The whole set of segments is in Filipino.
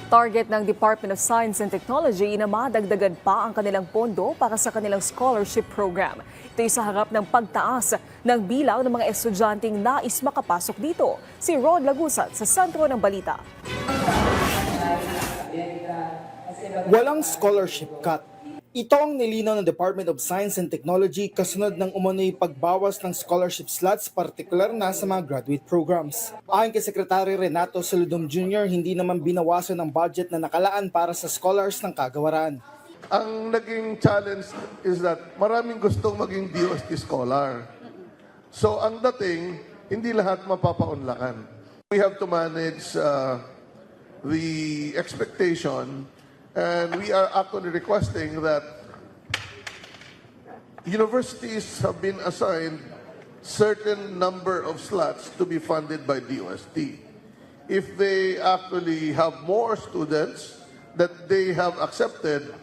Target ng Department of Science and Technology na madagdagan pa ang kanilang pondo para sa kanilang scholarship program. Ito'y sa harap ng pagtaas ng bilang ng mga estudyanteng nais makapasok dito. Si Rod Lagusat sa sentro ng balita. Walang scholarship cut. Ito ang nilinaw ng Department of Science and Technology kasunod ng umano'y pagbawas ng scholarship slots, partikular na sa mga graduate programs. Ayon kay Secretary Renato Saludom Jr., hindi naman binawasan ang budget na nakalaan para sa scholars ng kagawaran. Ang naging challenge is that maraming gustong maging DOST scholar. So ang dating, hindi lahat mapapaunlakan. We have to manage the expectation, and we are actually requesting that universities have been assigned certain number of slots to be funded by DOST. If they actually have more students that they have accepted,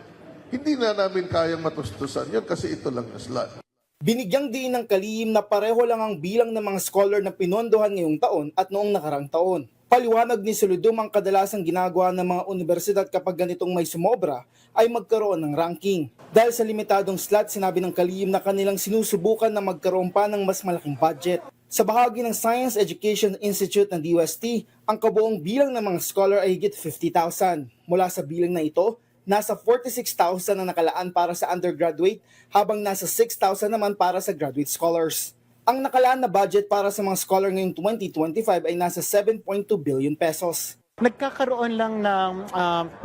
hindi na namin kayang matustusan yun kasi ito lang na slot. Binigyang diin ng kalihim na pareho lang ang bilang ng mga scholar na pinondohan ngayong taon at noong nakarang taon. Paliwanag ni Saludom ang kadalasang ginagawa ng mga universidad kapag ganitong may sumobra ay magkaroon ng ranking. Dahil sa limitadong slot, sinabi ng kalihim na kanilang sinusubukan na magkaroon pa ng mas malaking budget. Sa bahagi ng Science Education Institute ng DOST, ang kabuong bilang ng mga scholar ay higit 50,000. Mula sa bilang na ito, nasa 46,000 na nakalaan para sa undergraduate habang nasa 6,000 naman para sa graduate scholars. Ang nakalaan na budget para sa mga scholar ngayong 2025 ay nasa 7.2 billion pesos. Nagkakaroon lang ng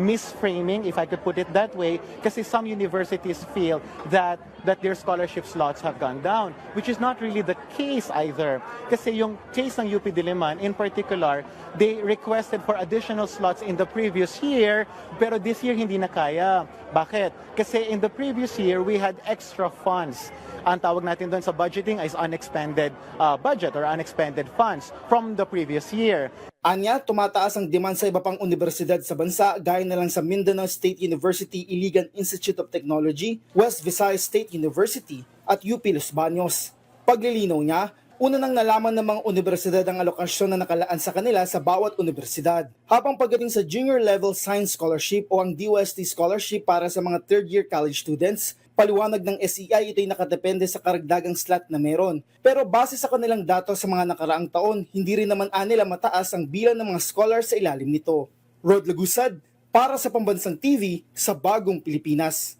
misframing, if I could put it that way, kasi some universities feel that their scholarship slots have gone down, which is not really the case either. Kasi yung case ng UP Diliman, in particular, they requested for additional slots in the previous year, pero this year hindi na kaya. Bakit? Kasi in the previous year, we had extra funds. Ang tawag natin doon sa budgeting is unexpended budget or unexpended funds from the previous year. Anya, tumataas ang demand sa iba pang universidad sa bansa gaya na lang sa Mindanao State University Iligan Institute of Technology, West Visayas State University at UP Los Baños. Paglilinaw niya, una nang nalaman ng mga universidad ang alokasyon na nakalaan sa kanila sa bawat universidad. Habang pagdating sa Junior Level Science Scholarship o ang DOST Scholarship para sa mga third-year college students, paliwanag ng SEI ito'y nakadepende sa karagdagang slot na meron. Pero base sa kanilang datos sa mga nakaraang taon, hindi rin naman nila mataas ang bilang ng mga scholars sa ilalim nito. Rod Lagusad, para sa Pambansang TV sa Bagong Pilipinas.